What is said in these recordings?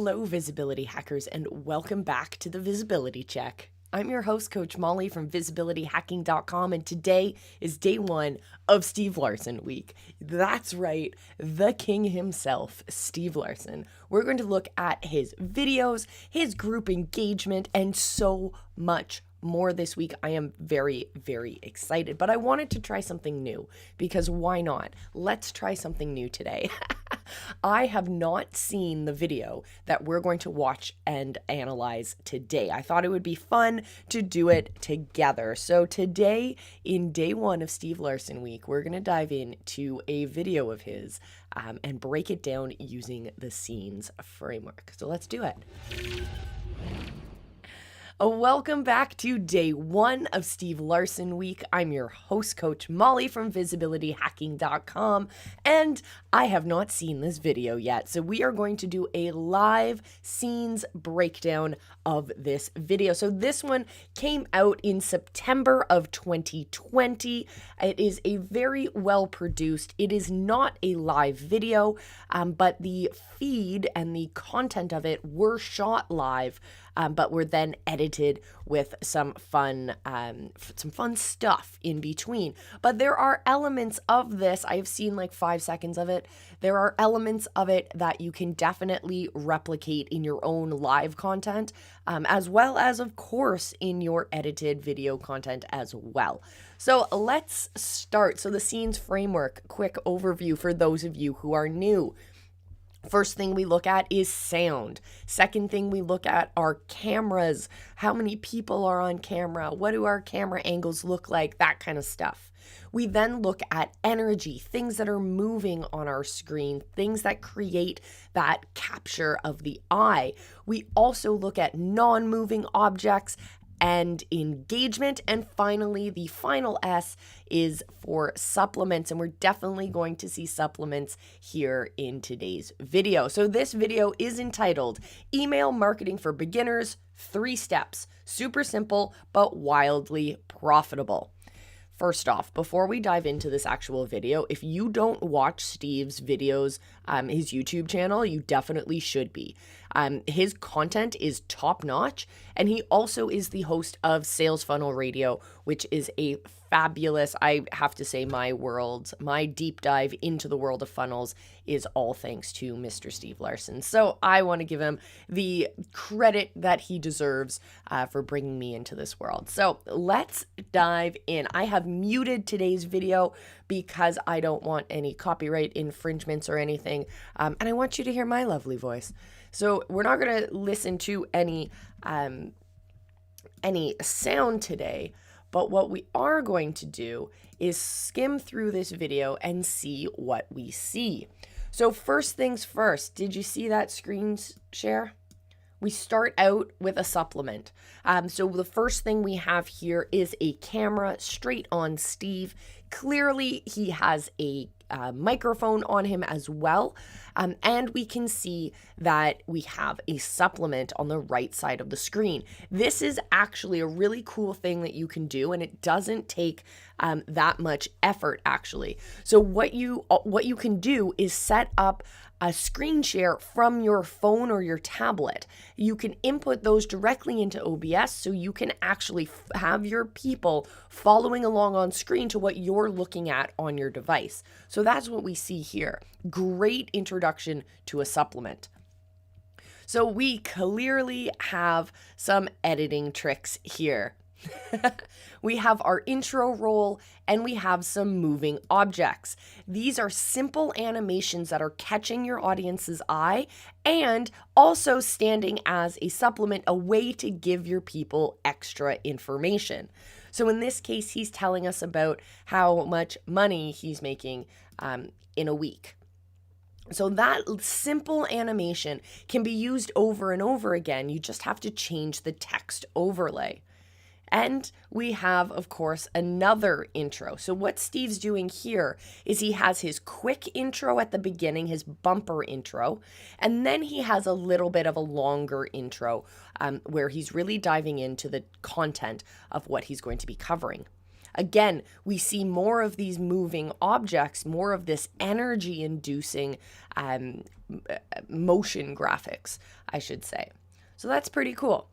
Hello, visibility hackers, and welcome back to the Visibility Check. I'm your host, Coach Molly from visibilityhacking.com, and today is day one of Steve Larson week. That's right, the king himself, Steve Larson. We're going to look at his videos, his group engagement, and so much more this week. I am very, very excited, but I wanted to try something new because why not? Let's try something new today. I have not seen the video that we're going to watch and analyze today. I thought it would be fun to do it together. So today, in day one of Steve Larson week, we're going to dive into a video of his and break it down using the scenes framework. So let's do it. Welcome back to day one of Steve Larson week. I'm your host, Coach Molly from visibilityhacking.com, and I have not seen this video yet. So we are going to do a live scenes breakdown of this video. So this one came out in September of 2020. It is a very well produced. It is not a live video, but the feed and the content of it were shot live, but were then edited with some fun stuff in between. But there are elements of this. I have seen like 5 seconds of it. There are elements of it that you can definitely replicate in your own live content, as well as, of course, in your edited video content as well. So let's start. So the scenes framework, quick overview for those of you who are new. First thing we look at is sound. Second thing we look at are cameras. How many people are on camera? What do our camera angles look like? That kind of stuff. We then look at energy, things that are moving on our screen, things that create that capture of the eye. We also look at non-moving objects and engagement. And finally, the final S is for supplements. And we're definitely going to see supplements here in today's video. So this video is entitled Email Marketing for Beginners, 3 Steps. Super simple, but wildly profitable. First off, before we dive into this actual video, if you don't watch Steve's videos, his YouTube channel, you definitely should be. His content is top notch, and he also is the host of Sales Funnel Radio, which is a fabulous, I have to say, my deep dive into the world of funnels is all thanks to Mr. Steve Larson. So I want to give him the credit that he deserves for bringing me into this world. So let's dive in. I have muted today's video because I don't want any copyright infringements or anything, and I want you to hear my lovely voice. So we're not going to listen to any sound today, but what we are going to do is skim through this video and see what we see. So first things first, did you see that screen share? We start out with a supplement. So the first thing we have here is a camera straight on Steve. Clearly, he has a microphone on him as well. And we can see that we have a supplement on the right side of the screen. This is actually a really cool thing that you can do, and it doesn't take that much effort actually. So what you can do is set up a screen share from your phone or your tablet. You can input those directly into OBS so you can actually have your people following along on screen to what you're looking at on your device. So that's what we see here. Great introduction to a supplement. So we clearly have some editing tricks here. We have our intro roll and we have some moving objects. These are simple animations that are catching your audience's eye and also standing as a supplement, a way to give your people extra information. So in this case, he's telling us about how much money he's making in a week. So that simple animation can be used over and over again. You just have to change the text overlay. And we have, of course, another intro. So what Steve's doing here is he has his quick intro at the beginning, his bumper intro, and then he has a little bit of a longer intro where he's really diving into the content of what he's going to be covering. Again, we see more of these moving objects, more of this energy inducing motion graphics, I should say. So that's pretty cool.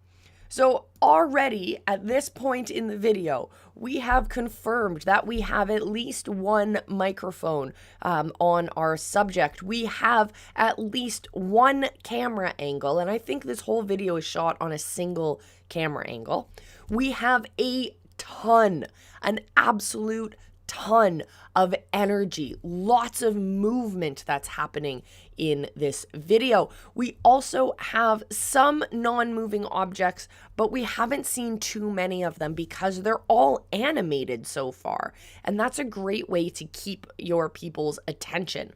So already at this point in the video, we have confirmed that we have at least one microphone on our subject. We have at least one camera angle, and I think this whole video is shot on a single camera angle. We have an absolute ton of energy, lots of movement that's happening in this video. We also have some non-moving objects, but we haven't seen too many of them because they're all animated so far. And that's a great way to keep your people's attention.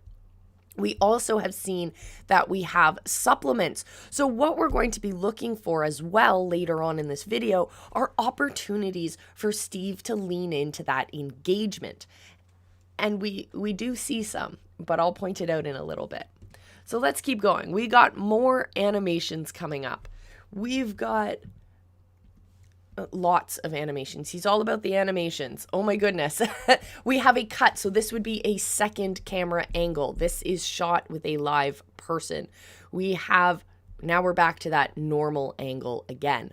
We also have seen that we have supplements. So what we're going to be looking for as well later on in this video are opportunities for Steve to lean into that engagement. And we do see some, but I'll point it out in a little bit. So let's keep going. We got more animations coming up. We've got lots of animations. He's all about the animations. Oh my goodness. We have a cut. So this would be a second camera angle. This is shot with a live person. Now we're back to that normal angle again.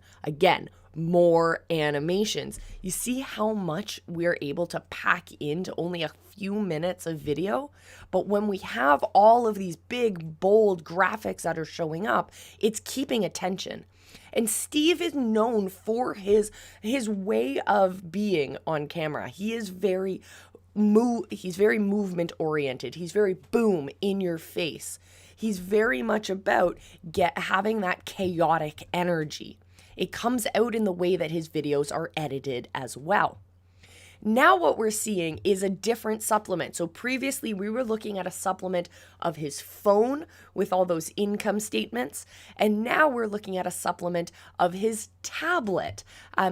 More animations. You see how much we're able to pack into only a few minutes of video? But when we have all of these big, bold graphics that are showing up, it's keeping attention. And Steve is known for his way of being on camera. He is he's very movement oriented. He's very boom, in your face. He's very much about having that chaotic energy. It comes out in the way that his videos are edited as well. Now what we're seeing is a different supplement. So previously we were looking at a supplement of his phone with all those income statements. And now we're looking at a supplement of his tablet.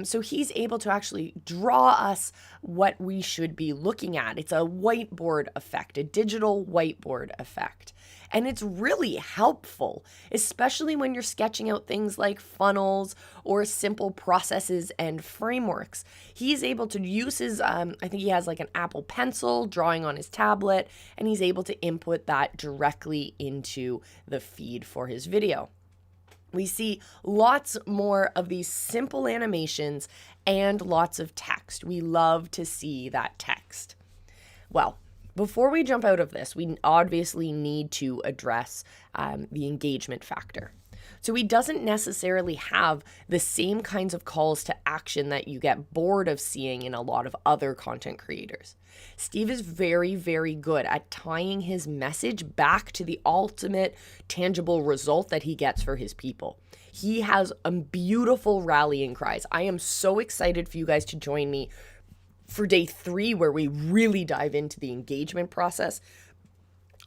So he's able to actually draw us what we should be looking at. It's a whiteboard effect, a digital whiteboard effect. And it's really helpful, especially when you're sketching out things like funnels or simple processes and frameworks. He's able to use his, I think he has like an Apple Pencil drawing on his tablet, and he's able to input that directly into the feed for his video. We see lots more of these simple animations and lots of text. We love to see that text. Well, before we jump out of this, we obviously need to address the engagement factor. So he doesn't necessarily have the same kinds of calls to action that you get bored of seeing in a lot of other content creators. Steve is very, very good at tying his message back to the ultimate tangible result that he gets for his people. He has beautiful rallying cries. I am so excited for you guys to join me for day 3, where we really dive into the engagement process.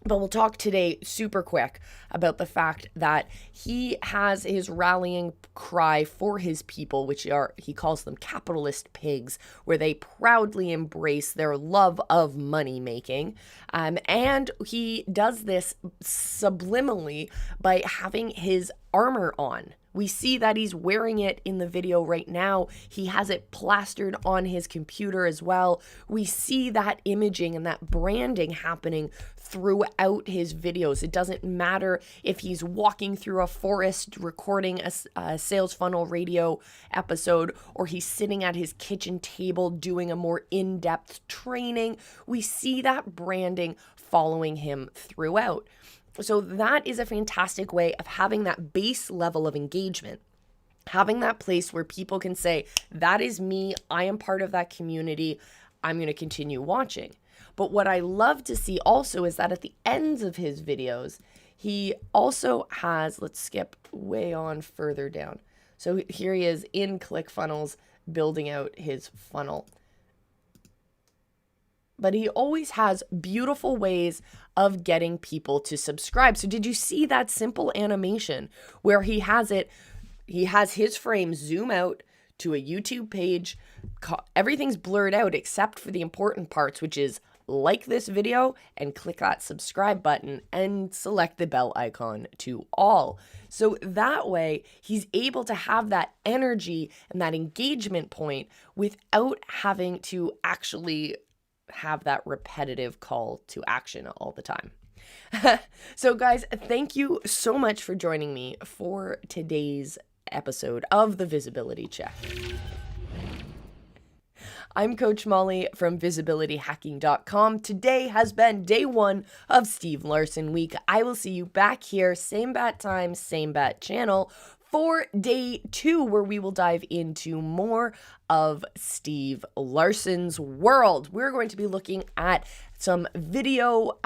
But we'll talk today super quick about the fact that he has his rallying cry for his people, which he calls them capitalist pigs, where they proudly embrace their love of money making. And he does this subliminally by having his armor on. We see that he's wearing it in the video right now. He has it plastered on his computer as well. We see that imaging and that branding happening throughout his videos. It doesn't matter if he's walking through a forest recording a sales funnel radio episode, or he's sitting at his kitchen table doing a more in-depth training. We see that branding following him throughout. So that is a fantastic way of having that base level of engagement, having that place where people can say, that is me, I am part of that community, I'm going to continue watching. But what I love to see also is that at the ends of his videos, he also has, let's skip way on further down. So here he is in ClickFunnels building out his funnel. But he always has beautiful ways of getting people to subscribe. So did you see that simple animation where he has his frame zoom out to a YouTube page, everything's blurred out except for the important parts, which is like this video and click that subscribe button and select the bell icon to all. So that way he's able to have that energy and that engagement point without having to actually have that repetitive call to action all the time. So guys, thank you so much for joining me for today's episode of the Visibility Check. I'm Coach Molly from visibilityhacking.com. Today has been day 1 of Steve Larson week. I will see you back here, same bat time, same bat channel, for day 2, where we will dive into more of Steve Larson's world. We're going to be looking at some video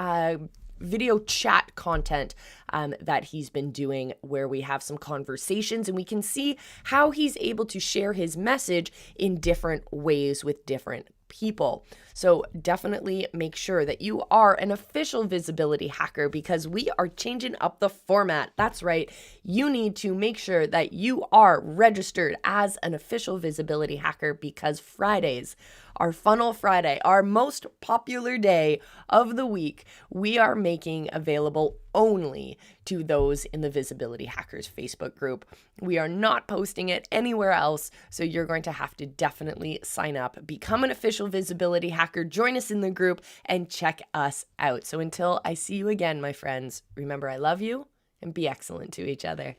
chat content that he's been doing, where we have some conversations and we can see how he's able to share his message in different ways with different people. So definitely make sure that you are an official visibility hacker, because we are changing up the format. That's right. You need to make sure that you are registered as an official visibility hacker, because Fridays, our Funnel Friday, our most popular day of the week, we are making available only to those in the Visibility Hackers Facebook group. We are not posting it anywhere else, so you're going to have to definitely sign up, become an official visibility hacker, join us in the group, and check us out. So until I see you again, my friends, remember I love you and be excellent to each other.